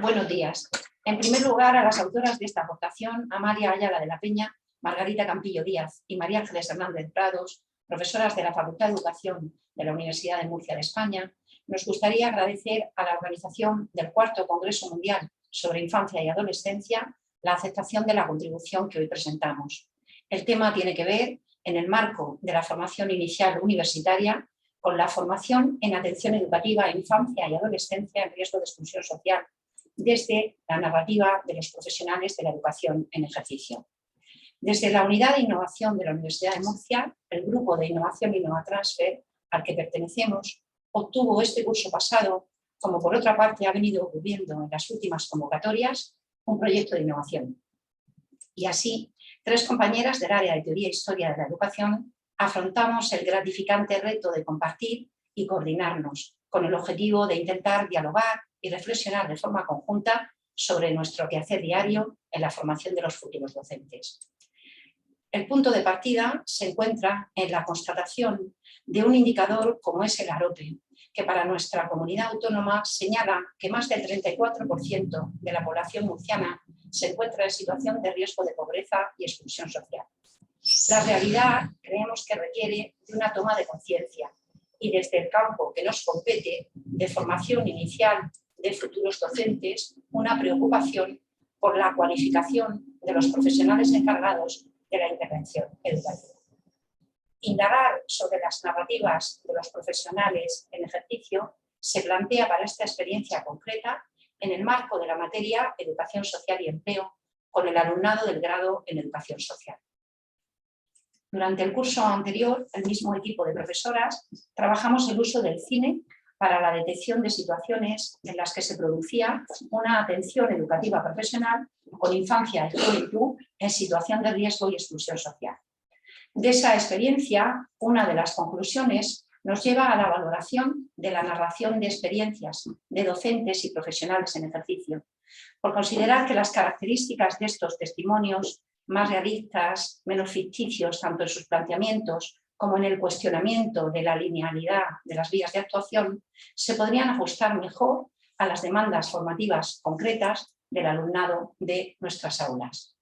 Buenos días. En primer lugar, a las autoras de esta aportación, Amalia Ayala de la Peña, Margarita Campillo Díaz y María Ángeles Hernández Prados, profesoras de la Facultad de Educación de la Universidad de Murcia de España, nos gustaría agradecer a la organización del cuarto Congreso Mundial sobre Infancia y Adolescencia la aceptación de la contribución que hoy presentamos. El tema tiene que ver, en el marco de la formación inicial universitaria, con la formación en atención educativa a infancia y adolescencia en riesgo de exclusión social, desde la narrativa de los profesionales de la educación en ejercicio. Desde la Unidad de Innovación de la Universidad de Murcia, el Grupo de Innovación InnovaTransfer, al que pertenecemos, obtuvo este curso pasado, como por otra parte ha venido ocurriendo en las últimas convocatorias, un proyecto de innovación. Y así, 3 compañeras del área de Teoría e Historia de la Educación afrontamos el gratificante reto de compartir y coordinarnos, con el objetivo de intentar dialogar y reflexionar de forma conjunta sobre nuestro quehacer diario en la formación de los futuros docentes. El punto de partida se encuentra en la constatación de un indicador como es el AROPE, que para nuestra comunidad autónoma señala que más del 34% de la población murciana se encuentra en situación de riesgo de pobreza y exclusión social. La realidad creemos que requiere de una toma de conciencia y desde el campo que nos compete de formación inicial de futuros docentes, una preocupación por la cualificación de los profesionales encargados de la intervención educativa. Indagar sobre las narrativas de los profesionales en ejercicio se plantea para esta experiencia concreta en el marco de la materia Educación Social y Empleo con el alumnado del grado en Educación Social. Durante el curso anterior, el mismo equipo de profesoras trabajamos el uso del cine para la detección de situaciones en las que se producía una atención educativa profesional con infancia y juventud en situación de riesgo y exclusión social. De esa experiencia, una de las conclusiones nos lleva a la valoración de la narración de experiencias de docentes y profesionales en ejercicio, por considerar que las características de estos testimonios, más realistas, menos ficticios, tanto en sus planteamientos como en el cuestionamiento de la linealidad de las vías de actuación, se podrían ajustar mejor a las demandas formativas concretas del alumnado de nuestras aulas.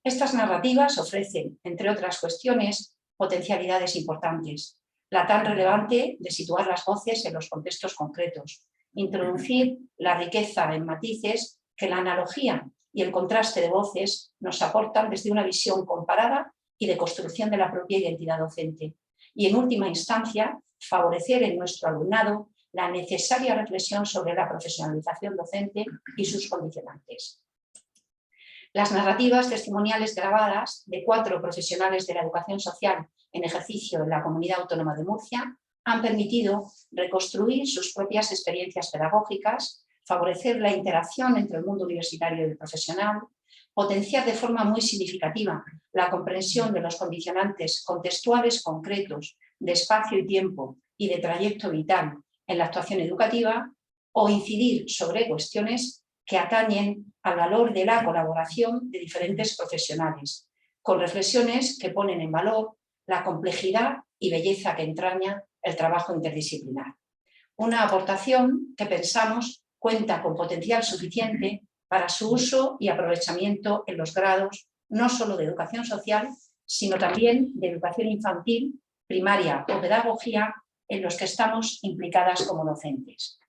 Estas narrativas ofrecen, entre otras cuestiones, potencialidades importantes. La tan relevante de situar las voces en los contextos concretos, introducir la riqueza en matices que la analogía y el contraste de voces nos aportan desde una visión comparada y de construcción de la propia identidad docente. Y en última instancia, favorecer en nuestro alumnado la necesaria reflexión sobre la profesionalización docente y sus condicionantes. Las narrativas testimoniales grabadas de 4 profesionales de la educación social en ejercicio en la Comunidad Autónoma de Murcia han permitido reconstruir sus propias experiencias pedagógicas, favorecer la interacción entre el mundo universitario y el profesional, potenciar de forma muy significativa la comprensión de los condicionantes contextuales concretos de espacio y tiempo y de trayecto vital en la actuación educativa o incidir sobre cuestiones que atañen al valor de la colaboración de diferentes profesionales, con reflexiones que ponen en valor la complejidad y belleza que entraña el trabajo interdisciplinar. Una aportación que pensamos cuenta con potencial suficiente para su uso y aprovechamiento en los grados no solo de educación social, sino también de educación infantil, primaria o pedagogía en los que estamos implicadas como docentes.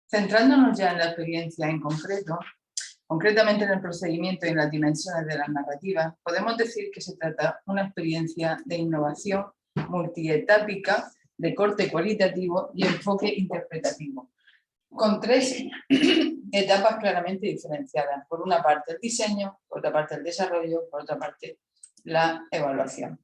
Centrándonos ya en la experiencia en concretamente en el procedimiento y en las dimensiones de las narrativas, podemos decir que se trata de una experiencia de innovación multietápica, de corte cualitativo y enfoque interpretativo, con 3 etapas claramente diferenciadas. Por una parte el diseño, por otra parte el desarrollo, por otra parte la evaluación.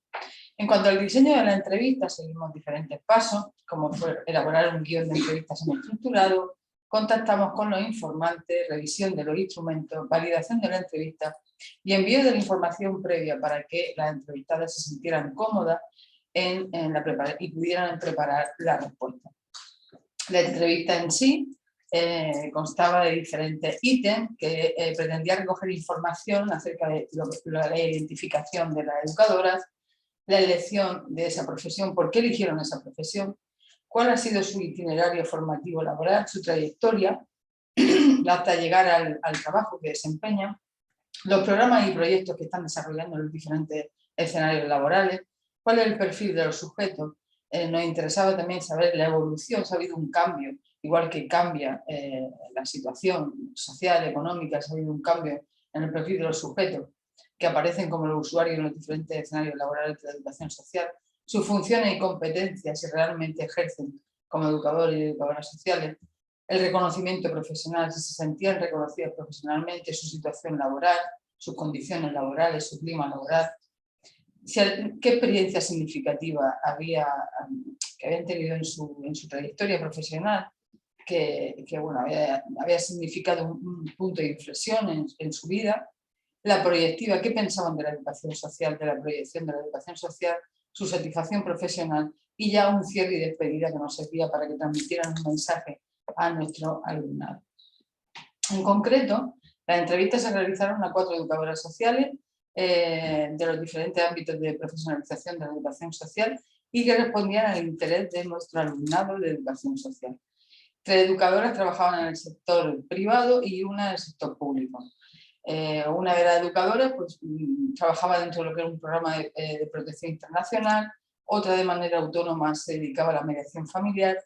En cuanto al diseño de la entrevista, seguimos diferentes pasos, como fue elaborar un guión de entrevistas estructurado, contactamos con los informantes, revisión de los instrumentos, validación de la entrevista y envío de la información previa para que las entrevistadas se sintieran cómodas y pudieran preparar la respuesta. La entrevista en sí constaba de diferentes ítems que pretendía recoger información acerca de la identificación de las educadoras, la elección de esa profesión, por qué eligieron esa profesión, cuál ha sido su itinerario formativo laboral, su trayectoria, hasta llegar al trabajo que desempeñan, los programas y proyectos que están desarrollando en los diferentes escenarios laborales, cuál es el perfil de los sujetos. Nos interesaba también saber la evolución, si ha habido un cambio, igual que cambia la situación social, económica, si ha habido un cambio en el perfil de los sujetos que aparecen como los usuarios en los diferentes escenarios laborales de la educación social, sus funciones y competencias, si realmente ejercen como educadores y educadoras sociales, el reconocimiento profesional, si se sentían reconocidos profesionalmente, su situación laboral, sus condiciones laborales, su clima laboral, qué experiencia significativa que habían tenido en su trayectoria profesional, que bueno, había significado un punto de inflexión en su vida, la proyectiva, qué pensaban de la educación social, de la proyección de la educación social, su satisfacción profesional y ya un cierre y despedida que nos servía para que transmitieran un mensaje a nuestro alumnado. En concreto, las entrevistas se realizaron a 4 educadoras sociales de los diferentes ámbitos de profesionalización de la educación social y que respondían al interés de nuestro alumnado de educación social. 3 educadoras trabajaban en el sector privado y una en el sector público. Una de las educadoras pues, trabajaba dentro de lo que era un programa de protección internacional, otra de manera autónoma se dedicaba a la mediación familiar,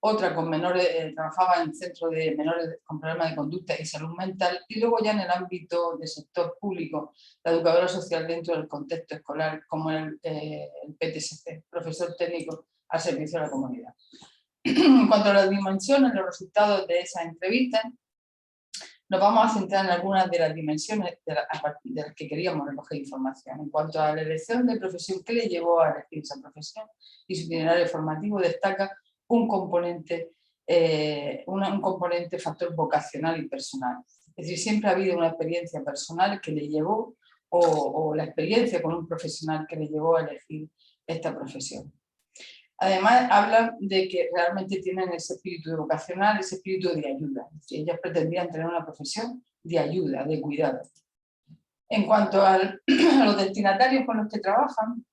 otra con menores, trabajaba en centro de menores con problemas de conducta y salud mental, y luego ya en el ámbito del sector público, la educadora social dentro del contexto escolar, como el PTSC, profesor técnico al servicio de la comunidad. En cuanto a las dimensiones, los resultados de esa entrevista, nos vamos a centrar en algunas de las dimensiones a partir de las que queríamos recoger información. En cuanto a la elección de profesión, ¿qué le llevó a elegir esa profesión? Y su itinerario formativo destaca un componente factor vocacional y personal. Es decir, siempre ha habido una experiencia personal que le llevó, o la experiencia con un profesional que le llevó a elegir esta profesión. Además, hablan de que realmente tienen ese espíritu vocacional, ese espíritu de ayuda. Es decir, ellas pretendían tener una profesión de ayuda, de cuidado. En cuanto a los destinatarios con los que trabajan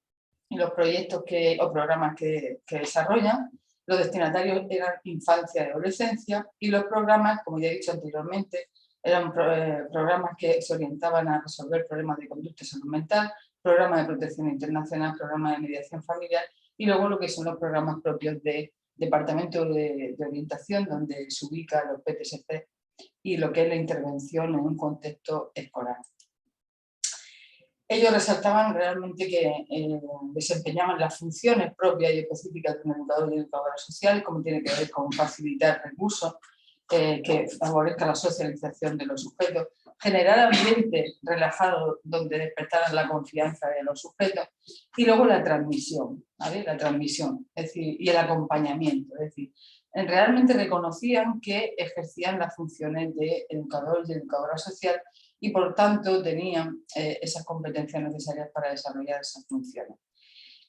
y los proyectos o programas que desarrollan, los destinatarios eran infancia y adolescencia y los programas, como ya he dicho anteriormente, eran programas que se orientaban a resolver problemas de conducta y salud mental, programas de protección internacional, programas de mediación familiar y luego lo que son los programas propios de Departamento de Orientación, donde se ubican los PTSC y lo que es la intervención en un contexto escolar. Ellos resaltaban realmente que desempeñaban las funciones propias y específicas de un educador y educadora social, como tiene que ver con facilitar recursos, que favorezca la socialización de los sujetos, generar ambientes relajados donde despertaran la confianza de los sujetos y luego la transmisión, ¿vale? La transmisión, es decir, y el acompañamiento, es decir, realmente reconocían que ejercían las funciones de educador y educadora social y por tanto tenían esas competencias necesarias para desarrollar esas funciones.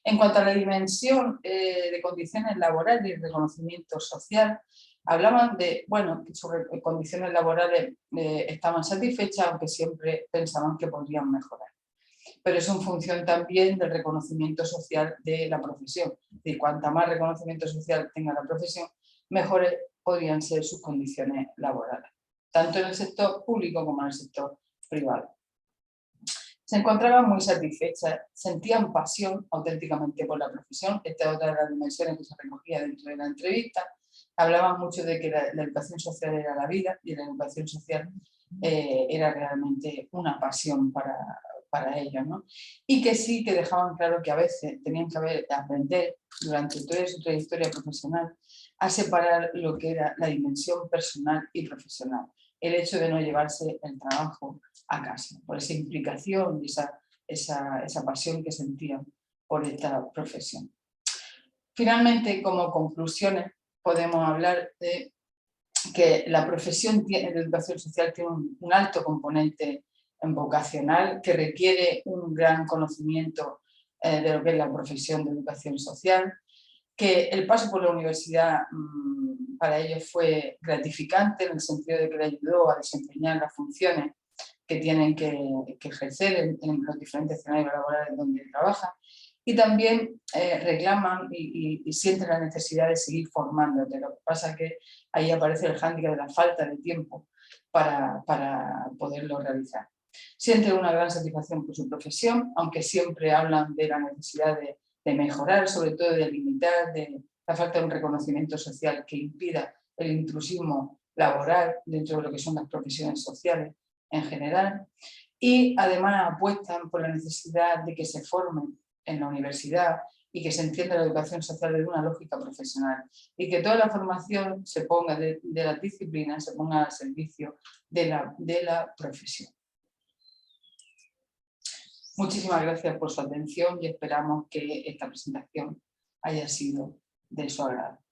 En cuanto a la dimensión de condiciones laborales y reconocimiento social, hablaban de, bueno, que sus condiciones laborales estaban satisfechas, aunque siempre pensaban que podrían mejorar. Pero es en función también del reconocimiento social de la profesión. Y cuanta más reconocimiento social tenga la profesión, mejores podrían ser sus condiciones laborales, tanto en el sector público como en el sector privado. Se encontraban muy satisfechas, sentían pasión auténticamente por la profesión. Esta es otra de las dimensiones que se recogía dentro de la entrevista. Hablaban mucho de que la educación social era la vida y la educación social era realmente una pasión para ellos, ¿no? Y que sí que dejaban claro que a veces tenían que aprender durante toda su trayectoria profesional a separar lo que era la dimensión personal y profesional. El hecho de no llevarse el trabajo a casa, por esa implicación y esa pasión que sentían por esta profesión. Finalmente, como conclusiones, podemos hablar de que la profesión de educación social tiene un alto componente vocacional que requiere un gran conocimiento de lo que es la profesión de educación social, que el paso por la universidad para ellos fue gratificante en el sentido de que le ayudó a desempeñar las funciones que tienen que ejercer en los diferentes escenarios laborales donde trabajan y también reclaman y sienten la necesidad de seguir formándote. Lo que pasa es que ahí aparece el hándicap de la falta de tiempo para poderlo realizar. Sienten una gran satisfacción por su profesión, aunque siempre hablan de la necesidad de mejorar, sobre todo de limitar, de la falta de un reconocimiento social que impida el intrusismo laboral dentro de lo que son las profesiones sociales en general. Y además apuestan por la necesidad de que se formen en la universidad y que se entienda la educación social desde una lógica profesional y que toda la formación se ponga de las disciplinas, se ponga al servicio de la profesión. Muchísimas gracias por su atención y esperamos que esta presentación haya sido de su agrado.